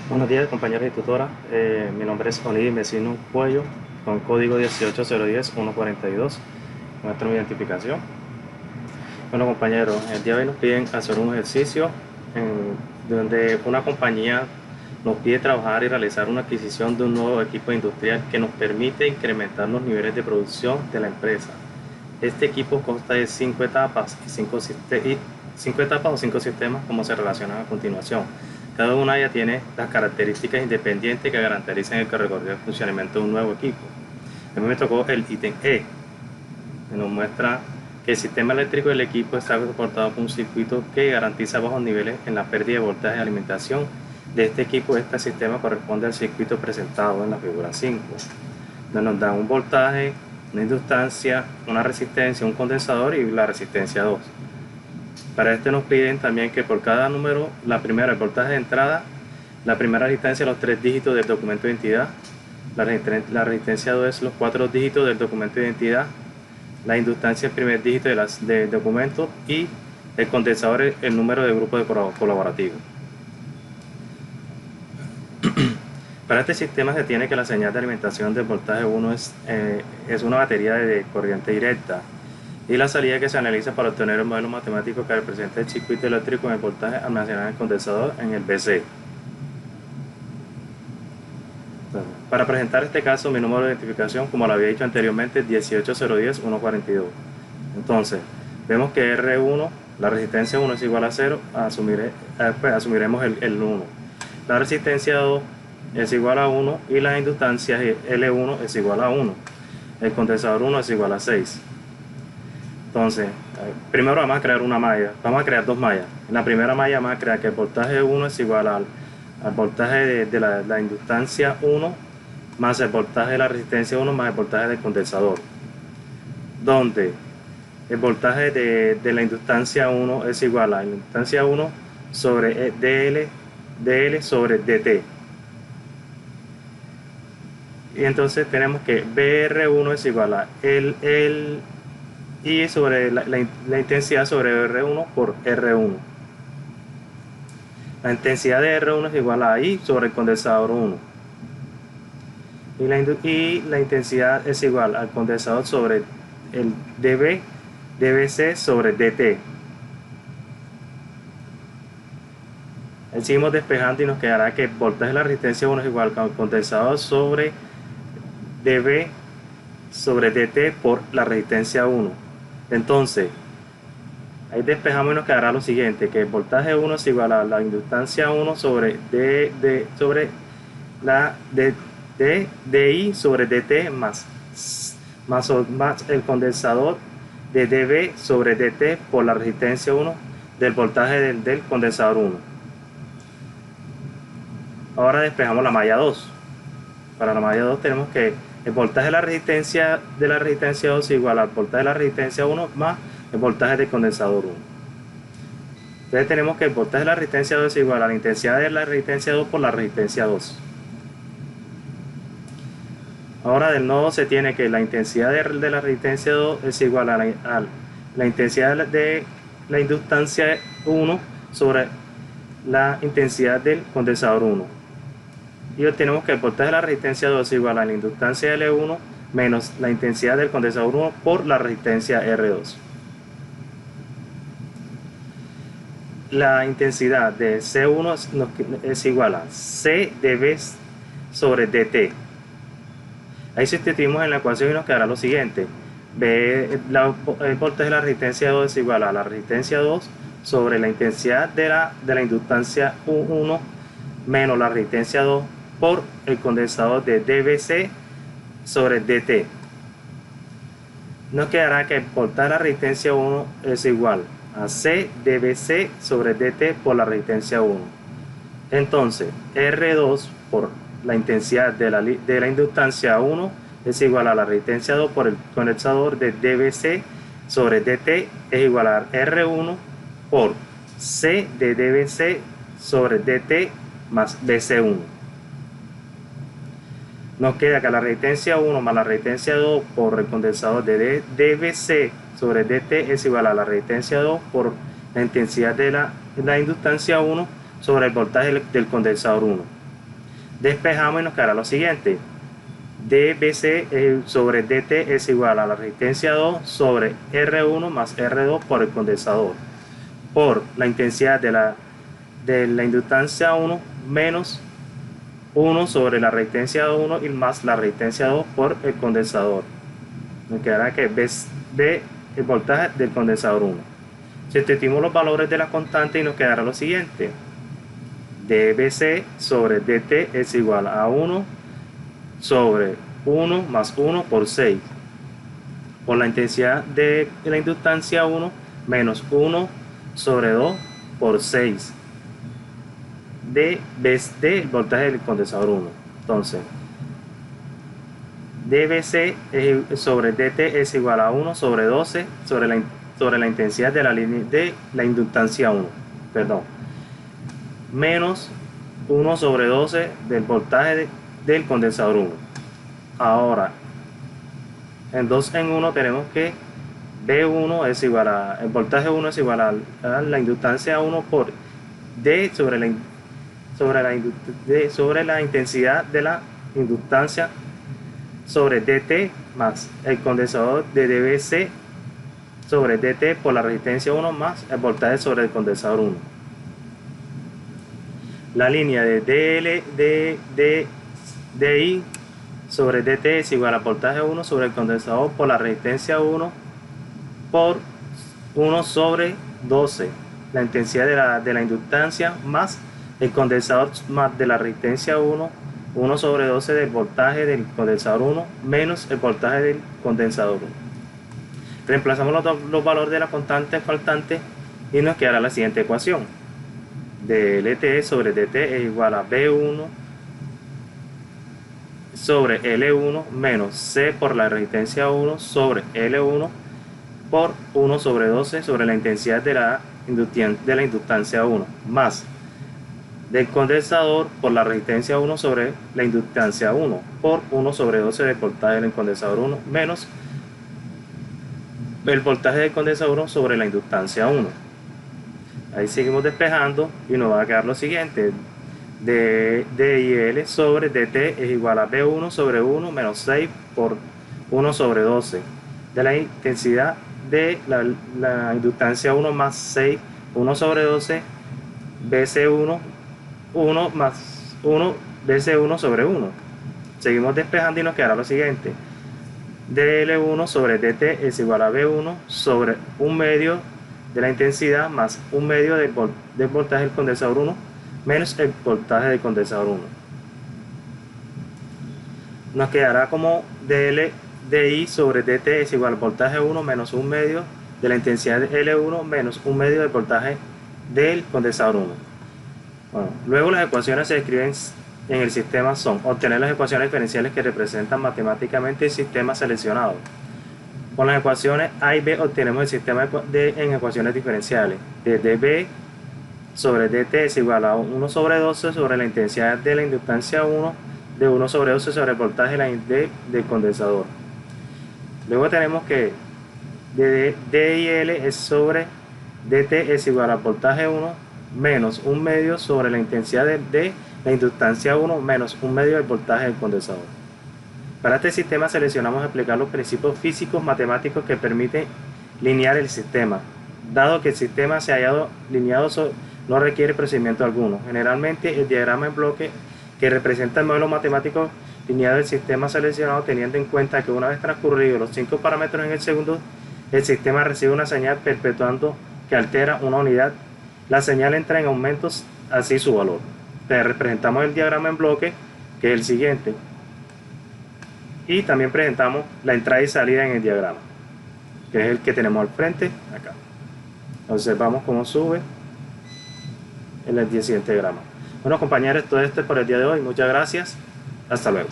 Buenos días, compañeros y tutora. Mi nombre es Onidi Mesino Cuello, con código 18010-142. Muestro mi identificación. Bueno, compañeros, el día de hoy nos piden hacer un ejercicio donde una compañía nos pide trabajar y realizar una adquisición de un nuevo equipo industrial que nos permite incrementar los niveles de producción de la empresa. Este equipo consta de 5 etapas o 5 sistemas, como se relacionan a continuación. Cada una de ellas tiene las características independientes que garantizan el recorrido de funcionamiento de un nuevo equipo. A mí me tocó el ítem E, que nos muestra que el sistema eléctrico del equipo está soportado por un circuito que garantiza bajos niveles en la pérdida de voltaje de alimentación de este equipo. Este sistema corresponde al circuito presentado en la figura 5, donde nos da un voltaje, una inductancia, una resistencia, un condensador y la resistencia 2. Para este nos piden también que por cada número, la primera, el voltaje de entrada, la primera resistencia, los 3 dígitos del documento de identidad, la resistencia 2 es los 4 dígitos del documento de identidad, la inductancia el primer dígito del documento y el condensador el número de grupo de colaborativo. Para este sistema se tiene que la señal de alimentación del voltaje 1 es una batería de corriente directa, y la salida que se analiza para obtener el modelo matemático que representa el circuito eléctrico en el voltaje almacenado en el condensador en el BC. Para presentar este caso, mi número de identificación, como lo había dicho anteriormente, es 18010-142. Entonces, vemos que R1, la resistencia 1 es igual a 0, asumiremos el 1. La resistencia 2 es igual a 1 y la inductancia L1 es igual a 1. El condensador 1 es igual a 6. Entonces, primero vamos a crear una malla, vamos a crear dos mallas. En la primera malla vamos a crear que el voltaje 1 es igual al voltaje de la inductancia 1 más el voltaje de la resistencia 1 más el voltaje del condensador, donde el voltaje de la inductancia 1 es igual a la inductancia 1 sobre dl sobre dt. Y entonces tenemos que BR1 es igual a I sobre la intensidad sobre R1 por R1. La intensidad de R1 es igual a I sobre el condensador 1. Y la intensidad es igual al condensador sobre el dBc sobre dt. Seguimos despejando y nos quedará que el voltaje de la resistencia 1 es igual al condensador sobre dB sobre dt por la resistencia 1. Entonces, ahí despejamos y nos quedará lo siguiente, que el voltaje 1 es igual a la inductancia 1 sobre sobre la DI sobre dt más el condensador de dB sobre dt por la resistencia 1 del voltaje del condensador 1. Ahora despejamos la malla 2. Para la malla 2 tenemos que el voltaje de la resistencia 2 es igual al voltaje de la resistencia 1 más el voltaje del condensador 1. Entonces tenemos que el voltaje de la resistencia 2 es igual a la intensidad de la resistencia 2 por la resistencia 2. Ahora del nodo se tiene que la intensidad de la resistencia 2 es igual a la intensidad de la inductancia 1 sobre la intensidad del condensador 1. Y obtenemos que el voltaje de la resistencia 2 es igual a la inductancia L1 menos la intensidad del condensador 1 por la resistencia R2. La intensidad de C1 es igual a C dB sobre dt. Ahí sustituimos en la ecuación y nos quedará lo siguiente. El voltaje de la resistencia 2 es igual a la resistencia 2 sobre la intensidad de la inductancia 1 menos la resistencia 2 por el condensador de dBc sobre dt. Nos quedará que el voltaje de la resistencia 1 es igual a C dBc sobre dt por la resistencia 1. Entonces, R2 por la intensidad de la inductancia 1 es igual a la resistencia 2 por el condensador de dBc sobre dt es igual a R1 por C de dBc sobre dt más BC1. Nos queda que la resistencia 1 más la resistencia 2 por el condensador de dBc sobre dt es igual a la resistencia 2 por la intensidad de la inductancia 1 sobre el voltaje del condensador 1. Despejamos y nos quedará lo siguiente. dBc sobre dt es igual a la resistencia 2 sobre R1 más R2 por el condensador, por la intensidad de la inductancia 1 menos 1 sobre la resistencia 1 y más la resistencia 2 por el condensador. Nos quedará que B el voltaje del condensador 1. Sustituimos los valores de la constante y nos quedará lo siguiente. dBc sobre dt es igual a 1 sobre 1 más 1 por 6 por la intensidad de la inductancia 1 menos 1 sobre 2 por 6 de el voltaje del condensador 1. Entonces dBc sobre dt es igual a 1 sobre 12 sobre la intensidad de la línea de la inductancia 1, perdón, menos 1 sobre 12 del voltaje del condensador 1. Ahora, en 2 en 1 tenemos que B1 es igual a, el voltaje 1 es igual a la inductancia 1 por D sobre la intensidad de la inductancia sobre dt más el condensador de dBc sobre dt por la resistencia 1 más el voltaje sobre el condensador 1. La línea de DI sobre dt es igual a voltaje 1 sobre el condensador por la resistencia 1 por 1 sobre 12, la intensidad de la inductancia más el condensador más de la resistencia 1 sobre 12 del voltaje del condensador 1 menos el voltaje del condensador 1. Reemplazamos los valores de la constante faltante y nos quedará la siguiente ecuación. dLt sobre dt es igual a B1 sobre L1 menos C por la resistencia 1 sobre L1 por 1 sobre 12 sobre la intensidad de la inductancia 1 más del condensador por la resistencia 1 sobre la inductancia 1 por 1 sobre 12 del voltaje del condensador 1 menos el voltaje del condensador 1 sobre la inductancia 1. Ahí seguimos despejando y nos va a quedar lo siguiente. DIL sobre dt es igual a B1 sobre 1 menos 6 por 1 sobre 12 de la intensidad de la inductancia 1 más 6, 1 sobre 12 BC1 1 más 1 BC1 sobre 1. Seguimos despejando y nos quedará lo siguiente. dL1 sobre dt es igual a B1 sobre 1 medio de la intensidad más 1 medio del voltaje del condensador 1 menos el voltaje del condensador 1. Nos quedará como DI sobre dt es igual al voltaje 1 menos 1 medio de la intensidad de L1 menos 1 medio del voltaje del condensador 1. Bueno, luego las ecuaciones se escriben en el sistema son obtener las ecuaciones diferenciales que representan matemáticamente el sistema seleccionado. Con las ecuaciones A y B obtenemos el sistema en ecuaciones diferenciales. De dB sobre dt es igual a 1 sobre 12 sobre la intensidad de la inductancia 1 de 1 sobre 12 sobre el voltaje del condensador. Luego tenemos que DIL es sobre dt es igual al voltaje 1 menos 1 medio sobre la intensidad de la inductancia 1 menos 1 medio del voltaje del condensador. Para este sistema seleccionamos aplicar los principios físicos matemáticos que permiten linear el sistema. Dado que el sistema se ha hallado lineado, no requiere procedimiento alguno. Generalmente el diagrama en bloque que representa el modelo matemático lineado del sistema seleccionado, teniendo en cuenta que una vez transcurridos los 5 parámetros en el segundo, el sistema recibe una señal perpetuando que altera una unidad. La señal entra en aumentos, así su valor. Entonces representamos el diagrama en bloque, que es el siguiente. Y también presentamos la entrada y salida en el diagrama, que es el que tenemos al frente, acá. Observamos cómo sube en el siguiente diagrama. Bueno, compañeros, todo esto es por el día de hoy. Muchas gracias. Hasta luego.